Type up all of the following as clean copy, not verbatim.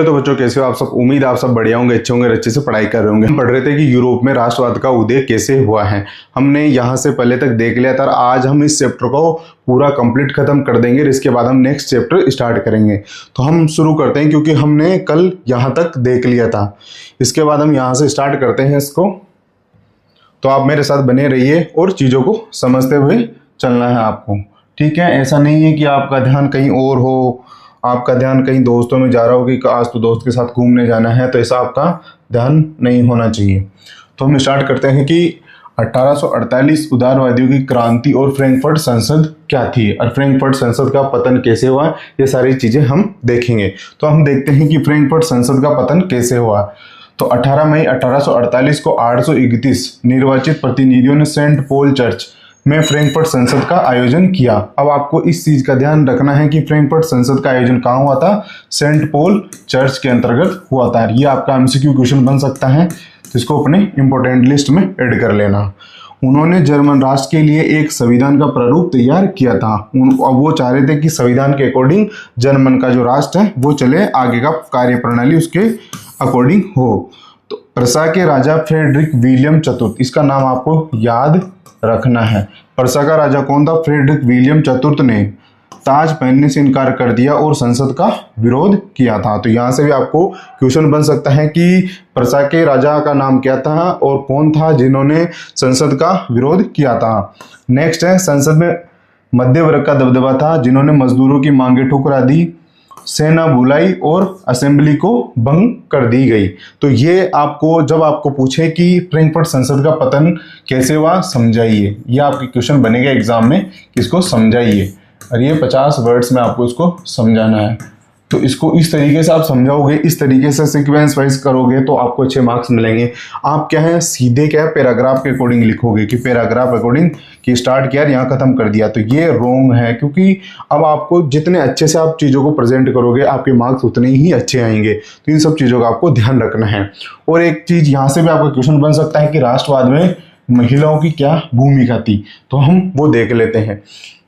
तो बच्चों कैसे हो आप सब। उम्मीद आप सब बढ़िया होंगे, अच्छे होंगे, अच्छे से पढ़ाई कर रहे होंगे। हम पढ़ रहे थे कि यूरोप में राष्ट्रवाद का उदय कैसे हुआ है। हमने यहाँ से पहले तक देख लिया था। आज हम इस चैप्टर को पूरा कंप्लीट खत्म कर देंगे। इसके बाद हम नेक्स्ट चैप्टर स्टार्ट करेंगे। तो हम शुरू करते हैं क्योंकि हमने कल यहाँ तक देख लिया था। इसके बाद हम यहाँ से स्टार्ट करते हैं इसको। तो आप मेरे साथ बने रहिए और चीज़ों को समझते हुए चलना है आपको, ठीक है। ऐसा नहीं है कि आपका ध्यान कहीं और हो, आपका ध्यान कहीं दोस्तों में जा रहा हो कि आज तो दोस्त के साथ घूमने जाना है, तो ऐसा आपका ध्यान नहीं होना चाहिए। तो हम स्टार्ट करते हैं कि 1848 उदारवादियों की क्रांति और फ्रैंकफर्ट संसद क्या थी और फ्रैंकफर्ट संसद का पतन कैसे हुआ, ये सारी चीज़ें हम देखेंगे। तो हम देखते हैं कि फ्रैंकफर्ट संसद का पतन कैसे हुआ। तो 18 मई 1848 को 831 निर्वाचित प्रतिनिधियों ने सेंट पॉल चर्च में फ्रैंकफर्ट संसद का आयोजन किया। अब आपको इस चीज का ध्यान रखना है कि फ्रैंकफर्ट संसद का आयोजन कहाँ हुआ था, सेंट पॉल चर्च के अंतर्गत हुआ था। ये आपका एमसीक्यू क्वेश्चन बन सकता है, तो इसको अपने इंपॉर्टेंट लिस्ट में ऐड कर लेना। उन्होंने जर्मन राष्ट्र के लिए एक संविधान का प्रारूप तैयार किया था। अब वो चाह रहे थे कि संविधान के अकॉर्डिंग जर्मन का जो राष्ट्र है वो चले, आगे का कार्य प्रणाली उसके अकॉर्डिंग हो। तो प्रसा के राजा फ्रेडरिक विलियम चतुर्थ, इसका नाम आपको याद रखना है। प्रसा का राजा कौन था? फ्रेडरिक विलियम चतुर्थ ने ताज पहनने से इनकार कर दिया और संसद का विरोध किया था। तो यहाँ से भी आपको क्वेश्चन बन सकता है कि प्रसा के राजा का नाम क्या था और कौन था जिन्होंने संसद का विरोध किया था। नेक्स्ट है, संसद में मध्य वर्ग का दबदबा था जिन्होंने मजदूरों की मांगे ठुकरा दी, सेना बुलाई और असेंबली को भंग कर दी गई। तो ये आपको जब आपको पूछे कि फ्रैंकफर्ट संसद का पतन कैसे हुआ, समझाइए। ये आपके क्वेश्चन बनेगा एग्जाम में, इसको समझाइए और ये 50 वर्ड्स में आपको इसको समझाना है। तो इसको इस तरीके से आप समझाओगे, इस तरीके से सीक्वेंस वाइज करोगे तो आपको अच्छे मार्क्स मिलेंगे। आप क्या है, सीधे क्या है, पैराग्राफ के अकॉर्डिंग लिखोगे कि पैराग्राफ अकॉर्डिंग कि स्टार्ट किया यहाँ खत्म कर दिया, तो ये रॉन्ग है। क्योंकि अब आपको जितने अच्छे से आप चीज़ों को प्रेजेंट करोगे आपके मार्क्स उतने ही अच्छे आएंगे। तो इन सब चीज़ों का आपको ध्यान रखना है। और एक चीज़ यहाँ से भी आपका क्वेश्चन बन सकता है कि राष्ट्रवाद में महिलाओं की क्या भूमिका थी, तो हम वो देख लेते हैं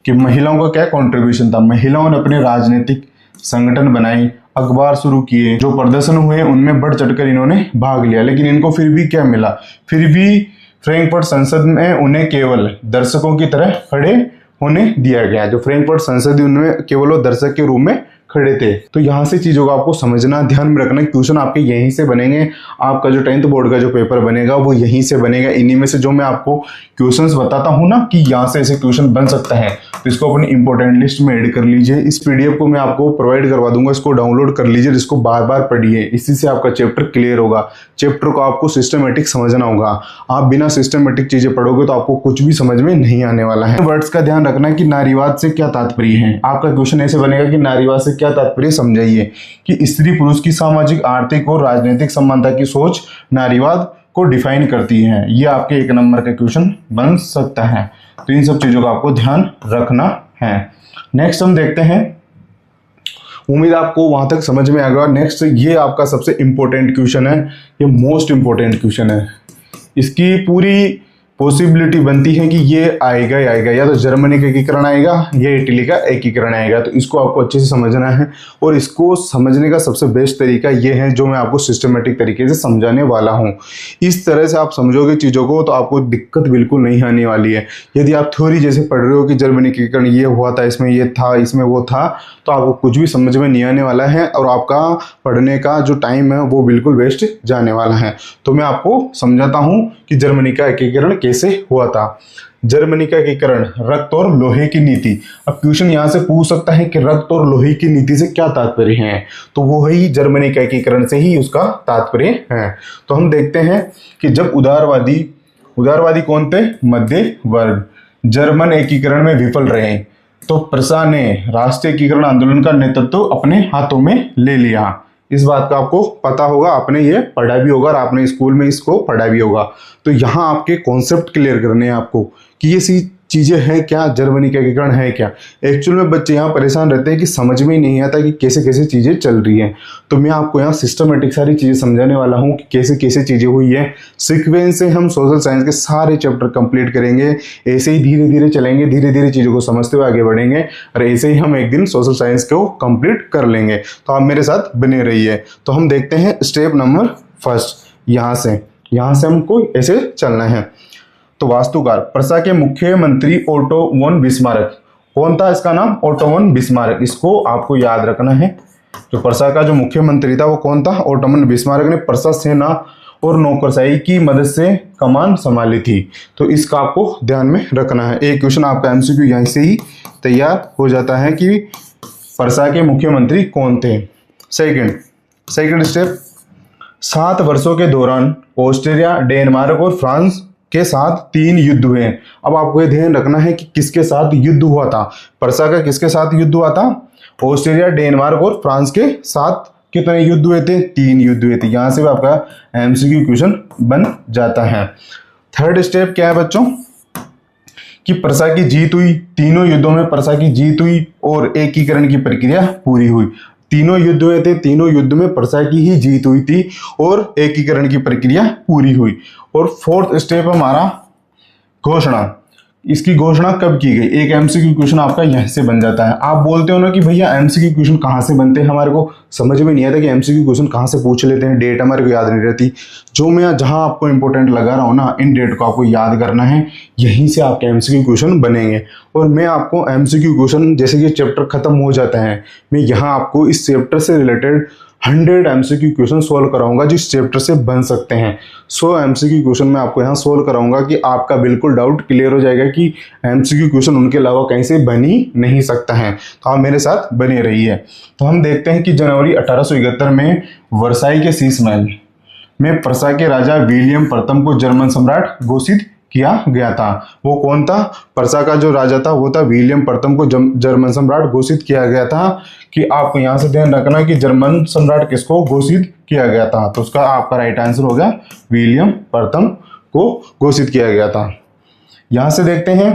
कि महिलाओं का क्या कॉन्ट्रीब्यूशन था। महिलाओं ने अपने राजनीतिक संगठन बनाई, अखबार शुरू किए, जो प्रदर्शन हुए उनमें बढ़ चढ़कर इन्होंने भाग लिया। लेकिन इनको फिर भी क्या मिला, फिर भी फ्रैंकफर्ट संसद में उन्हें केवल दर्शकों की तरह खड़े होने दिया गया। जो फ्रैंकफर्ट संसद उनमें केवल वो दर्शक के रूप में खड़े थे। तो यहाँ से चीज़ों को आपको समझना, ध्यान में रखना। क्वेश्चन आपके यहीं से बनेंगे। आपका जो 10th बोर्ड का जो पेपर बनेगा वो यहीं से बनेगा। इन्हीं में से जो मैं आपको क्वेश्चंस बताता हूँ ना कि यहाँ से ऐसे क्वेश्चन बन सकता है, तो इसको अपनी इंपॉर्टेंट लिस्ट में ऐड कर लीजिए। इस पीडीएफ को मैं आपको प्रोवाइड करवा दूंगा, इसको डाउनलोड कर लीजिए, इसको बार बार पढ़िए। इसी से आपका चैप्टर क्लियर होगा। चैप्टर को आपको सिस्टमेटिक समझना होगा। आप बिना सिस्टमेटिक चीजें पढ़ोगे तो आपको कुछ भी समझ में नहीं आने वाला है। वर्ड्स का ध्यान रखना है कि नारीवाद से क्या तात्पर्य है। आपका क्वेश्चन ऐसे बनेगा कि नारीवाद से क्या तात्पर्य, समझाइए। कि स्त्री पुरुष की सामाजिक, आर्थिक और राजनीतिक समानता की सोच नारीवाद को डिफाइन करती है। ये आपके 1 नंबर का क्वेश्चन बन सकता है। तो इन सब चीजों का आपको ध्यान रखना है। नेक्स्ट हम देखते हैं, उम्मीद आपको वहां तक समझ में आएगा। नेक्स्ट ये आपका सबसे इंपॉर्टेंट क्वेश्चन है, ये मोस्ट इंपॉर्टेंट क्वेश्चन है। इसकी पूरी पॉसिबिलिटी बनती है कि ये आएगा ही आएगा, या तो जर्मनी का एकीकरण आएगा या इटली का एकीकरण आएगा। तो इसको आपको अच्छे से समझना है और इसको समझने का सबसे बेस्ट तरीका ये है जो मैं आपको सिस्टमेटिक तरीके से समझाने वाला हूँ। इस तरह से आप समझोगे चीज़ों को तो आपको दिक्कत बिल्कुल नहीं आने वाली है। यदि आप थ्योरी जैसे पढ़ रहे हो कि जर्मनी एकीकरण ये हुआ था, इसमें ये था, इसमें वो था, तो आपको कुछ भी समझ में नहीं आने वाला है और आपका पढ़ने का जो टाइम है वो बिल्कुल वेस्ट जाने वाला है। तो मैं आपको समझाता हूँ कि जर्मनी का एकीकरण कैसे हुआ था। जर्मनी का एकीकरण, रक्त और लोहे की नीति। अब क्वेश्चन यहां से पूछ सकता है कि रक्त और लोहे की नीति से क्या तात्पर्य है, तो वो ही जर्मनी का एकीकरण से ही उसका तात्पर्य है। तो हम देखते हैं कि जब उदारवादी कौन थे, मध्य वर्ग, जर्मन एकीकरण में विफल रहे तो प्रसा ने राष्ट्रीय एकीकरण आंदोलन का नेतृत्व अपने हाथों में ले लिया। इस बात का आपको पता होगा, आपने ये पढ़ा भी होगा और आपने स्कूल में इसको पढ़ा भी होगा। तो यहाँ आपके कॉन्सेप्ट क्लियर करने हैं आपको कि ये चीज़ें हैं क्या, जर्मनी का एकीकरण है क्या। एक्चुअल में बच्चे यहाँ परेशान रहते हैं कि समझ में ही नहीं आता कि कैसे कैसे चीज़ें चल रही हैं। तो मैं आपको यहाँ सिस्टमेटिक सारी चीज़ें समझाने वाला हूँ कि कैसे कैसे चीज़ें हुई है। सीक्वेंस से हम सोशल साइंस के सारे चैप्टर कंप्लीट करेंगे। ऐसे ही धीरे धीरे चलेंगे, धीरे धीरे चीज़ों को समझते हुए आगे बढ़ेंगे और ऐसे ही हम एक दिन सोशल साइंस को कंप्लीट कर लेंगे। तो आप मेरे साथ बने रहिए। तो हम देखते हैं स्टेप नंबर फर्स्ट। यहाँ से हमको ऐसे चलना है। तो वास्तुकार, प्रसा के मुख्यमंत्री ओटो वन बिस्मार्क। कौन था इसका नाम? Auto von Bismarck. इसको आपको याद रखना है। जो प्रसा का जो मुख्यमंत्री था वो कौन था? ओटो वन बिस्मार्क ने प्रसा सेना और नौकरशाही की मदद से कमान संभाली थी। तो इसका आपको ध्यान में रखना है। एक क्वेश्चन आपका एमसीक्यू यहीं से ही तैयार हो जाता है कि प्रसा के मुख्यमंत्री कौन थे। सेकंड स्टेप, 7 वर्षों के दौरान ऑस्ट्रेलिया, डेनमार्क और फ्रांस के साथ 3 युद्ध हुए। अब आपको ये ध्यान रखना है कि किसके साथ युद्ध हुआ था। प्रसा का किसके साथ युद्ध हुआ था? ऑस्ट्रेलिया, डेनमार्क और फ्रांस के साथ कितने युद्ध हुए थे? 3 युद्ध हुए थे। यहां से भी आपका एमसीक्यू क्वेश्चन बन जाता है। थर्ड स्टेप क्या है बच्चों? कि प्रसा की जीत हुई। तीनों युद्धों में प्रसा की जीत हुई और एकीकरण की प्रक्रिया पूरी हुई। तीनों युद्ध हुए थे, तीनों युद्ध में प्रसा की ही जीत हुई थी और एकीकरण की प्रक्रिया पूरी हुई। और फोर्थ स्टेप हमारा घोषणा। इसकी घोषणा कब की गई? एक एमसीक्यू क्वेश्चन आपका यहीं से बन जाता है। आप बोलते हो ना कि भैया एमसीक्यू क्वेश्चन कहाँ से बनते हैं, हमारे को समझ में नहीं आता कि एमसीक्यू क्वेश्चन कहाँ से पूछ लेते हैं, डेट हमारे को याद नहीं रहती। जो मैं जहाँ आपको इंपॉर्टेंट लगा रहा हूँ ना, इन डेट को आपको याद करना है, यहीं से आपके एमसीक्यू क्वेश्चन बनेंगे। और मैं आपको एमसीक्यू क्वेश्चन, जैसे कि चैप्टर खत्म हो जाता है, मैं यहाँ आपको इस चैप्टर से रिलेटेड 100 एमसीक्यू क्वेश्चन सोल्व कराऊंगा जिस चैप्टर से बन सकते हैं। 100 एमसीक्यू क्वेश्चन मैं आपको यहाँ सोल्व कराऊंगा कि आपका बिल्कुल डाउट क्लियर हो जाएगा कि एमसीक्यू क्वेश्चन उनके अलावा कहीं से बन ही नहीं सकता है। तो आप मेरे साथ बने रहिए। तो हम देखते हैं कि जनवरी 1871 में वर्साई के शीश महल में प्रसा के राजा विलियम प्रथम को जर्मन सम्राट घोषित किया गया था। वो कौन था? प्रसा का जो राजा था वो था विलियम प्रथम को जर्मन सम्राट घोषित किया गया था। कि आपको यहां से ध्यान रखना कि जर्मन सम्राट किसको घोषित किया गया था। तो उसका आपका राइट आंसर हो गया विलियम प्रथम को घोषित किया गया था। यहां से देखते हैं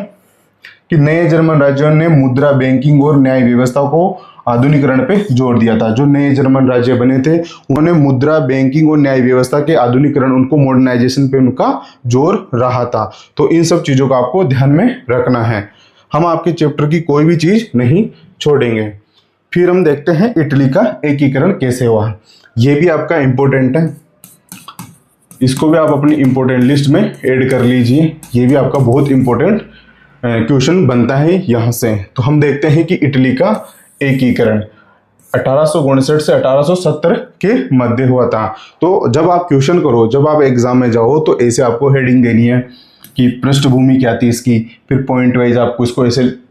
कि नए जर्मन राज्यों ने मुद्रा, बैंकिंग और न्याय व्यवस्था को आधुनिकरण पे जोर दिया था। जो नए जर्मन राज्य बने थे उन्होंने मुद्रा, बैंकिंग और न्याय व्यवस्था के आधुनिकरण, उनको मॉडर्नाइजेशन पे उनका जोर रहा था। तो इन सब चीजों का आपको ध्यान में रखना है। हम आपके चैप्टर की कोई भी चीज नहीं छोड़ेंगे। फिर हम देखते हैं इटली का एकीकरण कैसे हुआ। ये भी आपका इंपॉर्टेंट है, इसको भी आप अपनी इंपॉर्टेंट लिस्ट में ऐड कर लीजिए। ये भी आपका बहुत इंपॉर्टेंट क्वेश्चन बनता है यहाँ से। तो हम देखते हैं कि इटली का एकीकरण 1859 से 1870 के मध्य हुआ था। तो जब आप क्वेश्चन करो, जब आप एग्जाम में जाओ, तो ऐसे आपको हेडिंग देनी है कि पृष्ठभूमि क्या थी इसकी, फिर पॉइंट वाइज आपको इसको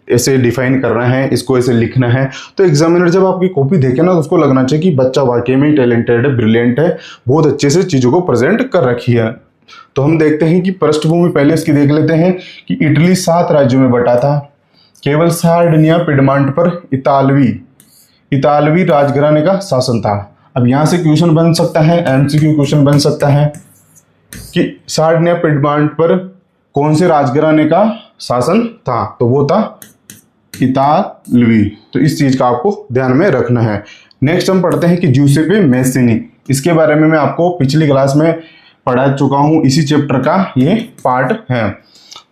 ऐसे डिफाइन करना है, इसको ऐसे लिखना है। तो एग्जामिनर जब आपकी कॉपी देखे ना, तो उसको लगना चाहिए कि बच्चा वाकई में टैलेंटेड है, ब्रिलियंट है, बहुत अच्छे से चीज़ों को प्रेजेंट कर रखी है। तो हम देखते हैं कि पृष्ठभूमि पहले इसकी देख लेते हैं कि इटली 7 राज्यों में बटा था। केवल सार्डिनिया, पिडमांट पर इतालवी राजघराने का शासन था। अब यहाँ से क्वेश्चन बन सकता है, एमसीक्यू क्वेश्चन बन सकता है कि सार्डिनिया, पिडमांट पर कौन से राजघराने का शासन था? तो वो था इतालवी। तो इस चीज का आपको ध्यान में रखना है। नेक्स्ट हम पढ़ते हैं कि जूसेपे मैज़ीनी। इसके बारे में मैं आपको पिछली क्लास में पढ़ा चुका हूं, इसी चैप्टर का ये पार्ट है।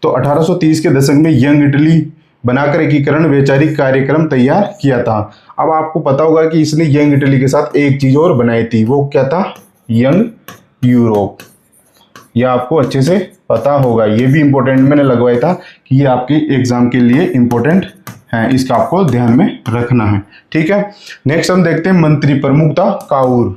तो 1830 के दशक में यंग इटली बनाकर एकीकरण वैचारिक कार्यक्रम तैयार किया था। अब आपको पता होगा कि इसने यंग इटली के साथ एक चीज और बनाई थी, वो क्या था? Young Europe. यह आपको अच्छे से पता होगा, ये भी इंपॉर्टेंट मैंने लगवाया था कि ये आपके एग्जाम के लिए इंपॉर्टेंट है, इसका आपको ध्यान में रखना है। ठीक है, नेक्स्ट हम देखते हैं मंत्री प्रमुख था काउर।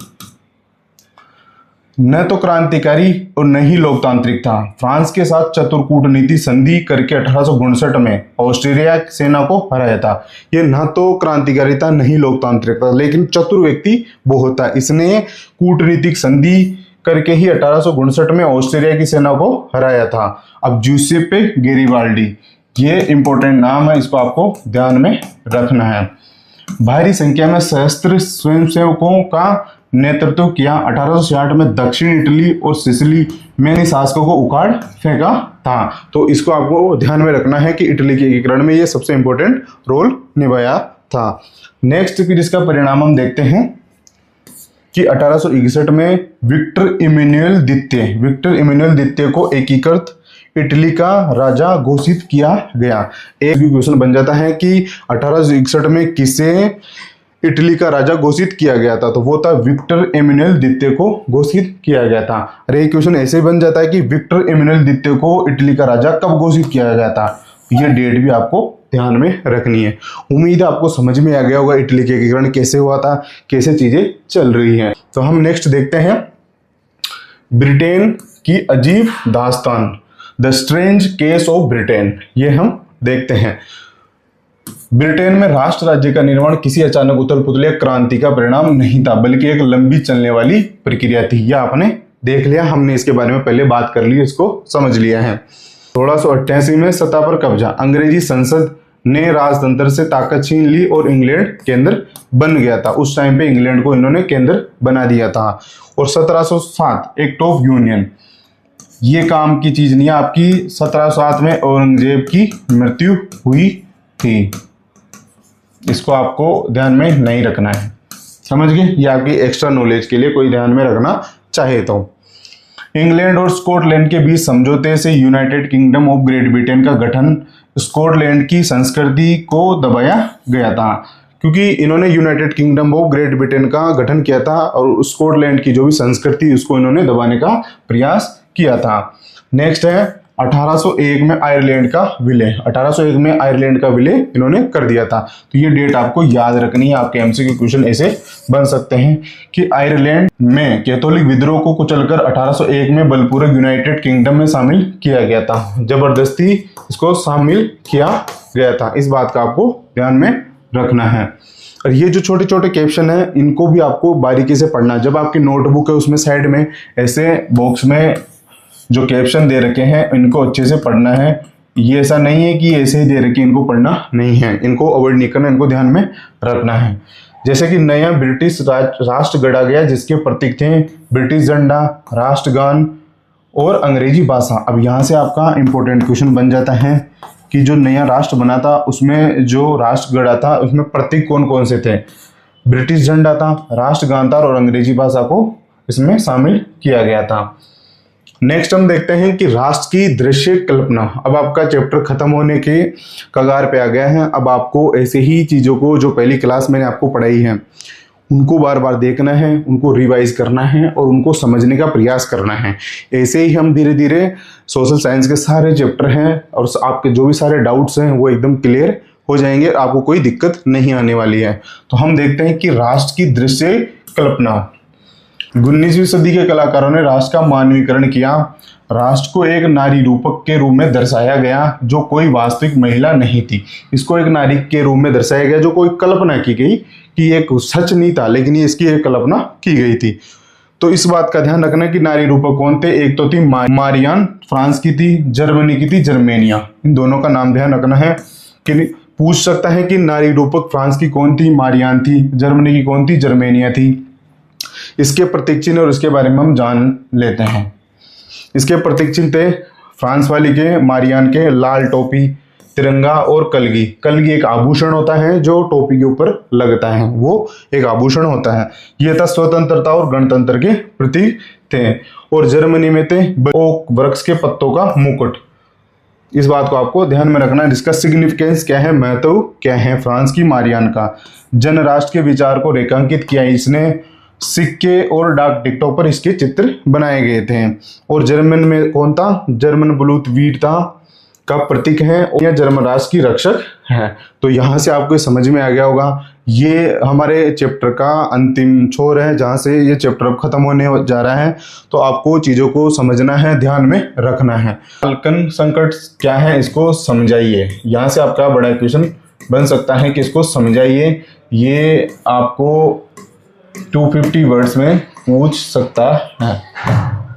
न तो क्रांतिकारी और न ही लोकतांत्रिक था। फ्रांस के साथ चतुर कूटनीति संधि करके 1859 में ऑस्ट्रेलिया सेना को हराया था। ये न तो क्रांतिकारी था, न ही लोकतांत्रिक था, लेकिन चतुर व्यक्ति बहुत था। इसने कूटनीतिक संधि करके ही 1859 में ऑस्ट्रेलिया की सेना को हराया था। अब जूसेपे गैरिबाल्डी, ये इंपॉर्टेंट नाम है, इसको आपको ध्यान में रखना है। भारी संख्या में सशस्त्र स्वयंसेवकों का नेतृत्व किया? 1866 में दक्षिण इटली और सिसिली में इन शासकों को उखाड़ फेंका था। तो इसको आपको ध्यान में रखना है कि इटली के एकीकरण में ये सबसे इंपॉर्टेंट रोल निभाया था। नेक्स्ट फिर इसका परिणाम हम देखते हैं कि 1861 में विक्टर इमैनुएल द्वितीय को एकीकृत इटली का राजा घोषित किया गया। एक क्वेश्चन बन जाता है कि 1861 में किसे इटली का राजा घोषित किया गया था? तो वो था विक्टर इमैनुएल द्वितीय को घोषित किया गया था। अरे क्वेश्चन ऐसे ही बन जाता है कि विक्टर इमैनुएल द्वितीय को इटली का राजा कब घोषित किया गया था? ये डेट भी आपको ध्यान में रखनी है। उम्मीद है आपको समझ में आ गया होगा इटली के एकीकरण कैसे हुआ था, कैसे चीजें चल रही हैं। तो हम नेक्स्ट देखते हैं ब्रिटेन की अजीब दास्तान, the strange case of Britain. ये हम देखते हैं। ब्रिटेन में राष्ट्र राज्य का निर्माण किसी अचानक उथल पुथल या क्रांति का परिणाम नहीं था, बल्कि एक लंबी चलने वाली प्रक्रिया थी। यह आपने देख लिया, हमने इसके बारे में पहले बात कर ली, इसको समझ लिया है। 1688 में सत्ता पर कब्जा, अंग्रेजी संसद ने राजतंत्र से ताकत छीन ली और इंग्लैंड केंद्र बन गया था। उस टाइम पे इंग्लैंड को इन्होंने केंद्र बना दिया था। और 1707 एक्ट ऑफ यूनियन, ये काम की चीज नहीं है आपकी। 1707 में औरंगजेब की मृत्यु हुई थी, इसको आपको ध्यान में नहीं रखना है, समझ गए? ये आपकी एक्स्ट्रा नॉलेज के लिए कोई ध्यान में रखना चाहे तो। इंग्लैंड और स्कॉटलैंड के बीच समझौते से United kingdom of great Britain का गठन स्कॉटलैंड की संस्कृति को दबाया गया था, क्योंकि इन्होंने United kingdom of great Britain का गठन किया था और स्कॉटलैंड की जो भी संस्कृति उसको इन्होंने दबाने का प्रयास किया था। नेक्स्ट है 1801 में आयरलैंड का विलय। 1801 में आयरलैंड का विलय इन्होंने कर दिया था। तो ये डेट आपको याद रखनी है। आपके एमसीक्यू क्वेश्चन ऐसे बन सकते हैं कि आयरलैंड में कैथोलिक विद्रोह को कुचलकर 1801 में बलपूर्वक यूनाइटेड किंगडम में शामिल किया गया था। जबरदस्ती इसको शामिल किया गया था, इस बात का आपको ध्यान में रखना है। और ये जो छोटे छोटे कैप्शन है इनको भी आपको बारीकी से पढ़ना। जब आपकी नोटबुक है उसमें साइड में ऐसे बॉक्स में जो कैप्शन दे रखे हैं इनको अच्छे से पढ़ना है। ये ऐसा नहीं है कि ऐसे ही दे रखे, इनको पढ़ना नहीं है, इनको अवॉइड नहीं करना, इनको ध्यान में रखना है। जैसे कि नया ब्रिटिश राष्ट्र गढ़ा गया जिसके प्रतीक थे ब्रिटिश झंडा, राष्ट्रगान और अंग्रेजी भाषा। अब यहाँ से आपका इंपॉर्टेंट क्वेश्चन बन जाता है कि जो नया राष्ट्र बना था उसमें जो राष्ट्र गढ़ा था उसमें प्रतीक कौन कौन से थे? ब्रिटिश झंडा था, राष्ट्रगान था और अंग्रेजी भाषा को इसमें शामिल किया गया था। नेक्स्ट हम देखते हैं कि राष्ट्र की दृश्य कल्पना। अब आपका चैप्टर खत्म होने के कगार पे आ गया है। अब आपको ऐसे ही चीज़ों को जो पहली क्लास मैंने आपको पढ़ाई है उनको बार बार देखना है, उनको रिवाइज करना है और उनको समझने का प्रयास करना है। ऐसे ही हम धीरे धीरे सोशल साइंस के सारे चैप्टर हैं और आपके जो भी सारे डाउट्स हैं वो एकदम क्लियर हो जाएंगे, आपको कोई दिक्कत नहीं आने वाली है। तो हम देखते हैं कि राष्ट्र की दृश्य कल्पना। 19वीं सदी के कलाकारों ने राष्ट्र का मानवीकरण किया। राष्ट्र को एक नारी रूपक के रूप में दर्शाया गया जो कोई वास्तविक महिला नहीं थी। इसको एक नारी के रूप में दर्शाया गया जो कोई कल्पना की गई कि एक सच नहीं था, लेकिन ये इसकी एक कल्पना की गई थी। तो इस बात का ध्यान रखना कि नारी रूपक कौन थे। एक तो थी मारियान, फ्रांस की थी, जर्मनी की थी जर्मेनिया। इन दोनों का नाम ध्यान रखना है कि पूछ सकता है कि नारी रूपक फ्रांस की कौन थी, मारियान थी, जर्मनी की कौन थी, जर्मेनिया थी। इसके प्रतीक चिन्ह और इसके बारे में हम जान लेते हैं। इसके प्रतीक चिन्ह थे फ्रांस वाली के, मारियान के लाल टोपी, तिरंगा और कलगी। कलगी एक आभूषण होता है जो टोपी के ऊपर लगता है, वो एक आभूषण होता है। ये था स्वतंत्रता और गणतंत्र के प्रतीक थे। और जर्मनी में थे ओक वृक्ष के पत्तों का मुकुट। इस बात को आपको ध्यान में रखना है। इसका सिग्निफिकेंस क्या है, महत्व क्या है फ्रांस की मारियान का। जन राष्ट्र के विचार को रेखांकित किया इसने। सिक्के और डाक टिकटों पर इसके चित्र बनाए गए थे। और जर्मन में कौन था, जर्मन ब्लूथ वीरता का प्रतीक है और यह जर्मन राष्ट्र की रक्षक है। तो यहाँ से आपको समझ में आ गया होगा। ये हमारे चैप्टर का अंतिम छोर है जहाँ से ये चैप्टर अब खत्म होने जा रहा है। तो आपको चीज़ों को समझना है, ध्यान में रखना है। बाल्कन संकट क्या है इसको समझाइए। यहाँ से आपका बड़ा क्वेश्चन बन सकता है कि इसको समझाइए। ये आपको 250 वर्ड्स में पूछ सकता है।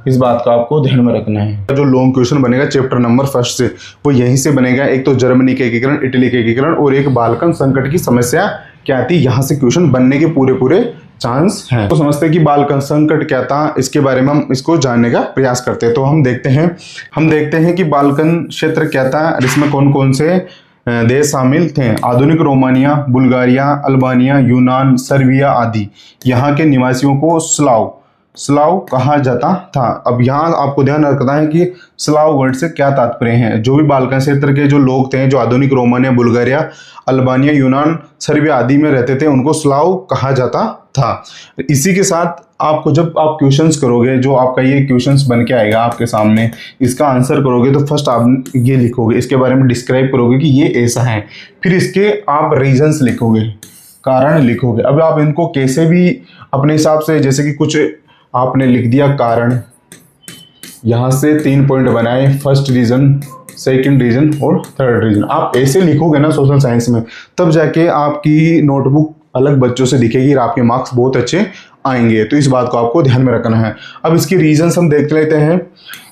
इस बात का आपको ध्यान में रखना है। जो लॉन्ग क्वेश्चन बनेगा चैप्टर नंबर 1 से वो यहीं से बनेगा। एक तो जर्मनी के एकीकरण, इटली के एकीकरण और एक बाल्कन संकट की समस्या क्या थी, यहाँ से क्वेश्चन बनने के पूरे चांस है। तो समझते हैं कि बाल संकट क्या था, इसके बारे में हम इसको जानने का प्रयास करते हैं। तो हम देखते हैं कि बाल्कन क्षेत्र क्या था, इसमें कौन कौन से देश शामिल थे। आधुनिक रोमानिया, बुल्गारिया, अल्बानिया, यूनान, सर्बिया आदि। यहाँ के निवासियों को स्लाव कहा जाता था। अब यहाँ आपको ध्यान रखना है कि स्लाव वर्ड से क्या तात्पर्य है। जो भी बाल्कन क्षेत्र के जो लोग थे, जो आधुनिक रोमानिया, बुल्गारिया, अल्बानिया, यूनान, सर्बिया आदि में रहते थे, उनको स्लाव कहा जाता था। इसी के साथ आपको जब आप क्वेश्चंस करोगे, जो आपका ये क्वेश्चंस बन के आएगा आपके सामने, इसका आंसर करोगे तो फर्स्ट आप ये लिखोगे, इसके बारे में डिस्क्राइब करोगे कि ये ऐसा है। फिर इसके आप रीजंस लिखोगे, कारण लिखोगे। अब आप इनको कैसे भी अपने हिसाब से, जैसे कि कुछ आपने लिख दिया कारण, यहाँ से 3 पॉइंट बनाए, फर्स्ट रीजन, सेकंड रीजन और थर्ड रीजन। आप ऐसे लिखोगे ना सोशल साइंस में, तब जाके आपकी नोटबुक अलग बच्चों से दिखेगी और आपके मार्क्स बहुत अच्छे आएंगे। तो इस बात को आपको ध्यान में रखना है। अब इसके रीजंस हम देख लेते हैं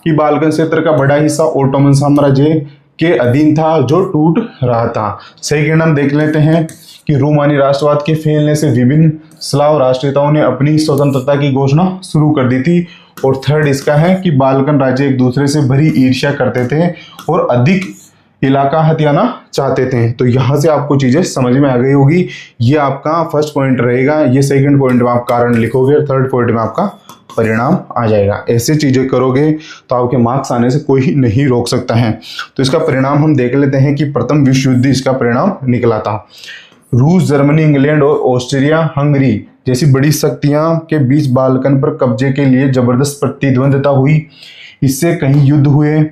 कि बाल्कन क्षेत्र का बड़ा हिस्सा ओटोमन साम्राज्य के अधीन था, जो टूट रहा था। सेकंड हम देख लेते हैं कि रोमानी राष्ट्रवाद के फैलने से विभिन्न स्लाव राष्ट्रीयताओं ने अपनी स्वतंत्रता की घोषणा शुरू कर दी थी। और थर्ड इसका है कि बाल्कन राज्य एक दूसरे से भरी ईर्ष्या करते थे और अधिक इलाका हथियाना चाहते थे। तो यहाँ से आपको चीजें समझ में आ गई होगी। ये आपका फर्स्ट पॉइंट रहेगा, ये सेकंड पॉइंट में आप कारण लिखोगे, थर्ड पॉइंट में आपका परिणाम आ जाएगा। ऐसे चीजें करोगे तो आपके मार्क्स आने से कोई नहीं रोक सकता है। तो इसका परिणाम हम देख लेते हैं कि प्रथम विश्व युद्ध इसका परिणाम निकला था। रूस, जर्मनी, इंग्लैंड और ऑस्ट्रिया हंगरी जैसी बड़ी शक्तियां के बीच बाल्कन पर कब्जे के लिए जबरदस्त प्रतिद्वंद्विता हुई। इससे कई युद्ध हुए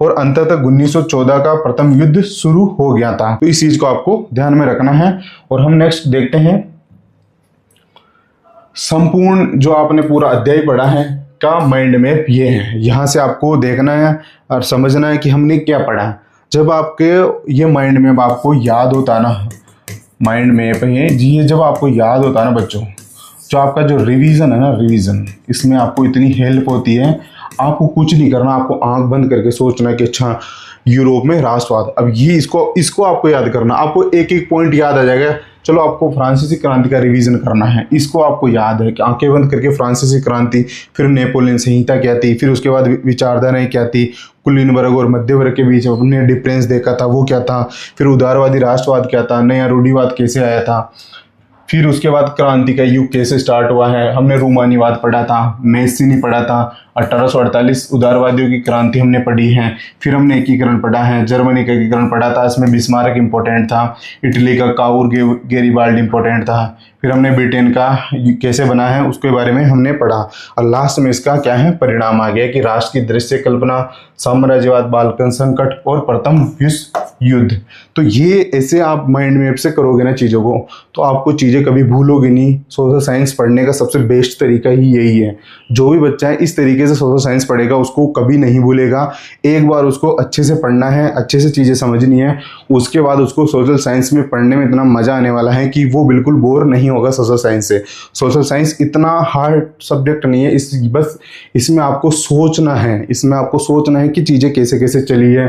और अंततः 1914 का प्रथम युद्ध शुरू हो गया था। तो इस चीज को आपको ध्यान में रखना है। और हम नेक्स्ट देखते हैं, संपूर्ण जो आपने पूरा अध्याय पढ़ा है का माइंड मैप ये है। यहाँ से आपको देखना है और समझना है कि हमने क्या पढ़ा। जब आपके ये माइंड मैप आपको याद होता ना, माइंड मैप है जी, ये जब आपको याद होता है ना बच्चों, जो आपका जो रिवीजन है ना, रिवीजन, इसमें आपको इतनी हेल्प होती है। आपको कुछ नहीं करना, आपको आंख बंद करके सोचना है कि अच्छा यूरोप में राष्ट्रवाद, अब ये इसको आपको याद करना। आपको एक एक पॉइंट याद आ जाएगा। चलो आपको फ्रांसीसी क्रांति का रिवीजन करना है, इसको आपको याद है कि आंखें बंद करके फ्रांसीसी क्रांति, फिर नेपोलियन संहिता क्या थी, फिर उसके बाद विचारधाराएं क्या थी, कुलीन वर्ग और मध्य वर्ग के बीच अपने डिफरेंस देखा था वो क्या था, फिर उदारवादी राष्ट्रवाद क्या था, नया रूढ़िवाद कैसे आया था, फिर उसके बाद क्रांति का युग कैसे स्टार्ट हुआ है। हमने रूमानीवाद पढ़ा था, मेस्सीनी पढ़ा था, 1848 उदारवादियों की क्रांति हमने पढ़ी है। फिर हमने एकीकरण पढ़ा है, जर्मनी का एकीकरण पढ़ा था, इसमें बिस्मार्क इंपॉर्टेंट था, इटली का काउर गेरिबाल्ड इंपॉर्टेंट था। फिर हमने ब्रिटेन का कैसे बना है उसके बारे में हमने पढ़ा। और लास्ट में इसका क्या है परिणाम आ गया कि राष्ट्र की दृश्य कल्पना, साम्राज्यवाद, बाल्कन संकट और प्रथम विश्व युद्ध। तो ये ऐसे आप माइंड मैप से करोगे ना चीज़ों को, तो आपको चीज़ें कभी भूलोगे नहीं। सोशल साइंस पढ़ने का सबसे बेस्ट तरीका ही यही है। जो भी बच्चा है इस तरीके से सोशल साइंस पढ़ेगा उसको कभी नहीं भूलेगा। एक बार उसको अच्छे से पढ़ना है, अच्छे से चीज़ें समझनी है, उसके बाद उसको सोशल साइंस में पढ़ने में इतना मज़ा आने वाला है कि वो बिल्कुल बोर नहीं होगा सोशल साइंस से। सोशल साइंस इतना हार्ड सब्जेक्ट नहीं है, बस इसमें आपको सोचना है, इसमें आपको सोचना है कि चीज़ें कैसे कैसे चली है,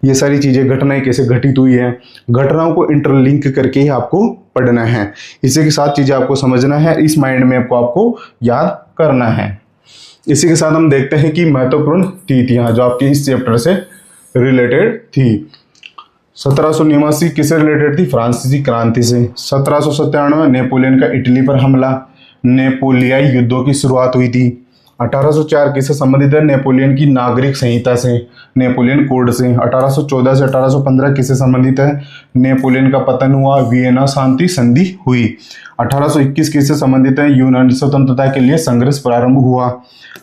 ये सारी चीज़ें घटनाएं कैसे घटित हुई है, घटनाओं को इंटरलिंक करके ही आपको पढ़ना है। इसी के साथ चीज़ें आपको समझना है, इस माइंड मैप को आपको याद करना है। इसी के साथ हम देखते हैं कि महत्वपूर्ण तिथियां जो आपकी इस चैप्टर से रिलेटेड थी। 1789 किससे रिलेटेड थी? फ्रांसीसी क्रांति से। 1797 नेपोलियन का इटली पर हमला, नेपोलियाई युद्धों की शुरुआत हुई थी। 1804 किससे संबंधित है? नेपोलियन की नागरिक संहिता से, नेपोलियन कोड से। 1814 से 1815 किससे संबंधित है? नेपोलियन का पतन हुआ, वियना शांति संधि हुई। 1821 किससे संबंधित है? यूनानी स्वतंत्रता के लिए संघर्ष प्रारंभ हुआ।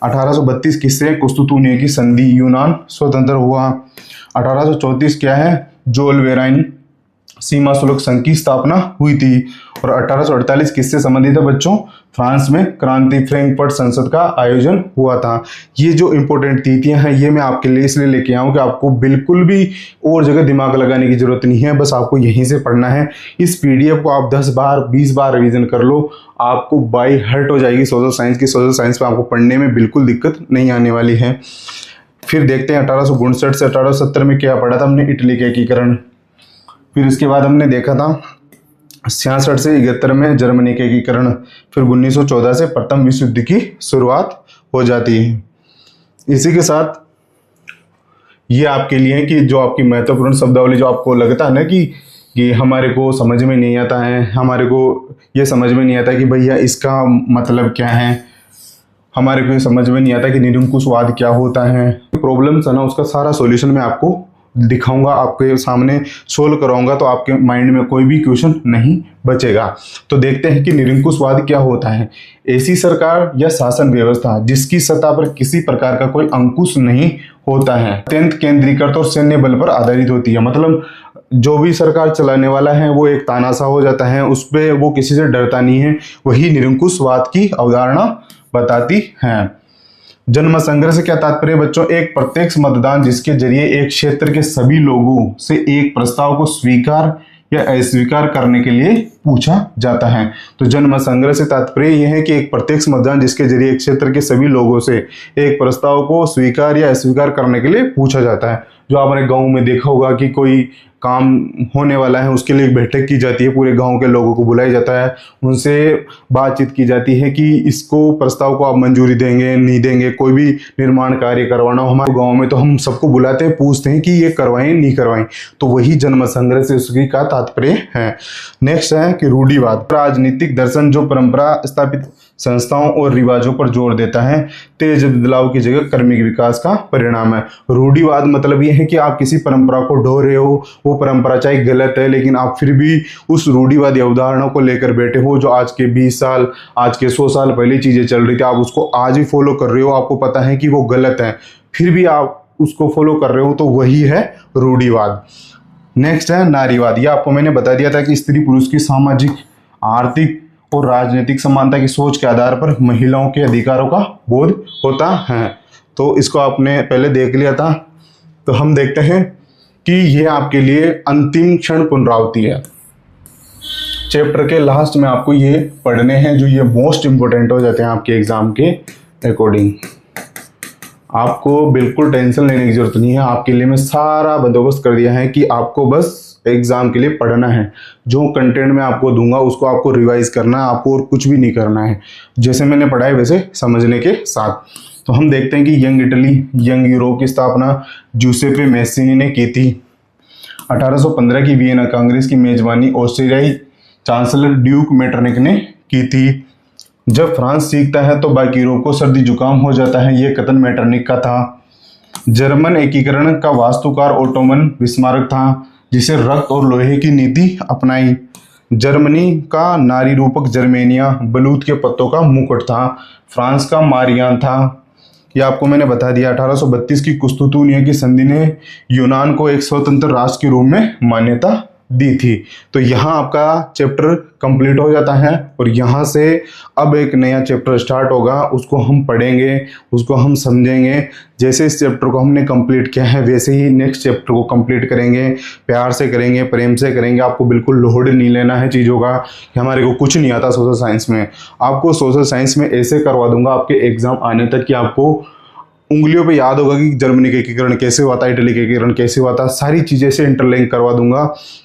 1832 किससे? कुस्तुतुनिया की संधि, यूनान स्वतंत्र हुआ। 1834 क्या है? जोल वेराइन सीमा शुल्क संघ की स्थापना हुई थी। और 1848 किससे संबंधित है बच्चों? फ्रांस में क्रांति फ्रैंकफर्ट संसद का आयोजन हुआ था। ये जो इंपॉर्टेंट तिथियां हैं ये मैं आपके लिए इसलिए लेके आऊँ कि आपको बिल्कुल भी और जगह दिमाग लगाने की जरूरत नहीं है, बस आपको यहीं से पढ़ना है। इस पीडीएफ को आप 10 बार 20 बार रिवीजन कर लो, आपको बाय हार्ट हो जाएगी सोशल साइंस की। सोशल साइंस में आपको पढ़ने में बिल्कुल दिक्कत नहीं आने वाली है। फिर देखते हैं 1859 से 1870 में क्या पढ़ा था हमने? इटली के एकीकरण। फिर इसके बाद हमने देखा था 66 से 71 में जर्मनी के एकीकरण, फिर 1914 से प्रथम विश्व युद्ध की शुरुआत हो जाती है। इसी के साथ ये आपके लिए कि जो आपकी महत्वपूर्ण शब्दावली जो आपको लगता है ना कि हमारे को समझ में नहीं आता है, हमारे को ये समझ में नहीं आता कि भैया इसका मतलब क्या है, हमारे को ये समझ में नहीं आता कि निरंकुशवाद क्या होता है, प्रॉब्लम्स है ना उसका सारा सॉल्यूशन मैं आपको दिखाऊंगा, आपके सामने सोल्व कराऊंगा, तो आपके माइंड में कोई भी क्वेश्चन नहीं बचेगा। तो देखते हैं कि निरंकुशवाद क्या होता है। ऐसी सरकार या शासन व्यवस्था जिसकी सत्ता पर किसी प्रकार का कोई अंकुश नहीं होता है, अत्यंत केंद्रीकृत और सैन्य बल पर आधारित होती है। मतलब जो भी सरकार चलाने वाला है वो एक तानाशाह हो जाता है, उस पर वो किसी से डरता नहीं है, वही निरंकुशवाद की अवधारणा बताती है। जन्म संग्रह से क्या तात्पर्य बच्चों? एक प्रत्यक्ष मतदान जिसके जरिए एक क्षेत्र के सभी लोगों से एक प्रस्ताव को स्वीकार या अस्वीकार करने के लिए पूछा जाता है। तो जन्म संग्रह से तात्पर्य यह है कि एक प्रत्यक्ष मतदान जिसके जरिए एक क्षेत्र के सभी लोगों से एक प्रस्ताव को स्वीकार या अस्वीकार करने के लिए पूछा जाता है। जो आपने गांव में देखा होगा कि कोई काम होने वाला है, उसके लिए एक बैठक की जाती है, पूरे गांव के लोगों को बुलाया जाता है, उनसे बातचीत की जाती है कि इसको प्रस्ताव को आप मंजूरी देंगे नहीं देंगे, कोई भी निर्माण कार्य करवाना हो हमारे गांव में तो हम सबको बुलाते हैं, पूछते हैं कि ये करवाएं नहीं करवाएं। तो वही जन्म संग्रह से उसकी का तात्पर्य है। नेक्स्ट है कि रूढ़िवाद, राजनीतिक दर्शन जो परंपरा स्थापित संस्थाओं और रिवाजों पर जोर देता है, तेज बदलाव की जगह क्रमिक विकास का परिणाम है। रूढ़िवाद मतलब यह है कि आप किसी परंपरा को ढो रहे हो, वो परंपरा चाहे गलत है लेकिन आप फिर भी उस रूढ़िवादी अवधारणाओं को लेकर बैठे हो, जो आज के 20 साल आज के 100 साल पहले चीजें चल रही थी, आप उसको आज भी फॉलो कर रहे हो, आपको पता है कि वो गलत है, फिर भी आप उसको फॉलो कर रहे हो, तो वही है रूढ़िवाद। नेक्स्ट है नारीवाद। यह आपको मैंने बता दिया था कि स्त्री पुरुष की सामाजिक, आर्थिक और राजनीतिक समानता की सोच के आधार पर महिलाओं के अधिकारों का बोध होता है। तो इसको आपने पहले देख लिया था। तो हम देखते हैं कि यह आपके लिए अंतिम क्षण पुनरावृत्ति है। चैप्टर के लास्ट में आपको ये पढ़ने हैं जो ये मोस्ट इंपोर्टेंट हो जाते हैं आपके एग्जाम के अकॉर्डिंग। आपको बिल्कुल टेंशन लेने की जरूरत नहीं है, आपके लिए मैं सारा बंदोबस्त कर दिया है कि आपको बस एग्जाम के लिए पढ़ना है। जो कंटेंट मैं आपको दूंगा उसको आपको रिवाइज करना है, आपको और कुछ भी नहीं करना है, जैसे मैंने पढ़ाया वैसे समझने के साथ। तो हम देखते हैं कि यंग इटली, यंग यूरोप की स्थापना जूसेपे मैसिनी ने की थी। 1815 की वियना कांग्रेस की मेजबानी ऑस्ट्रियाई चांसलर ड्यूक मेटरनिक ने की थी। जब फ्रांस सीखता है तो बाकी यूरोप को सर्दी जुकाम हो जाता है, ये कथन मेटरनिक का था। जर्मन एकीकरण का वास्तुकार ओटोमन बिस्मार्क था, जिसे रक्त और लोहे की नीति अपनाई। जर्मनी का नारी रूपक जर्मेनिया बलूत के पत्तों का मुकुट था। फ्रांस का मारियान था। यह आपको मैंने बता दिया। 1832 की कुस्तुतूनिया की संधि ने यूनान को एक स्वतंत्र राष्ट्र के रूप में मान्यता दी थी। तो यहाँ आपका चैप्टर कंप्लीट हो जाता है और यहाँ से अब एक नया चैप्टर स्टार्ट होगा, उसको हम पढ़ेंगे, उसको हम समझेंगे। जैसे इस चैप्टर को हमने कंप्लीट किया है वैसे ही नेक्स्ट चैप्टर को कंप्लीट करेंगे, प्यार से करेंगे, प्रेम से करेंगे। आपको बिल्कुल लोड नहीं लेना है चीज़ों का कि हमारे को कुछ नहीं आता सोशल साइंस में। आपको सोशल साइंस में ऐसे करवा दूंगा आपके एग्जाम आने तक कि आपको उंगलियों पे याद होगा कि जर्मनी का एकीकरण कैसे हुआ था, इटली का एकीकरण कैसे हुआ था, सारी चीज़ें से इंटरलिंक करवा दूंगा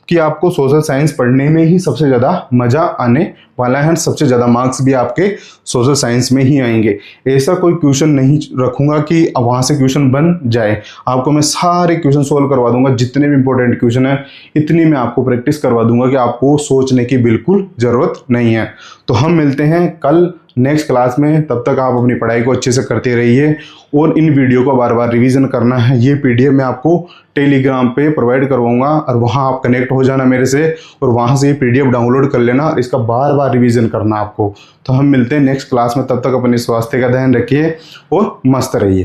कि आपको सोशल साइंस पढ़ने में ही सबसे ज़्यादा मज़ा आने वाला है। सबसे ज़्यादा मार्क्स भी आपके सोशल साइंस में ही आएंगे। ऐसा कोई क्वेश्चन नहीं रखूंगा कि अब वहाँ से क्वेश्चन बन जाए। आपको मैं सारे क्वेश्चन सोल्व करवा दूंगा, जितने भी इंपॉर्टेंट क्वेश्चन है इतनी मैं आपको प्रैक्टिस करवा दूंगा कि आपको सोचने की बिल्कुल ज़रूरत नहीं है। तो हम मिलते हैं कल नेक्स्ट क्लास में। तब तक आप अपनी पढ़ाई को अच्छे से करते रहिए और इन वीडियो को बार बार रिवीजन करना है। ये पीडीएफ मैं आपको टेलीग्राम पे प्रोवाइड करवाऊंगा और वहाँ आप कनेक्ट हो जाना मेरे से और वहाँ से ये पीडीएफ डाउनलोड कर लेना और इसका बार बार रिवीजन करना आपको। तो हम मिलते हैं नेक्स्ट क्लास में। तब तक अपने स्वास्थ्य का ध्यान रखिए और मस्त रहिए।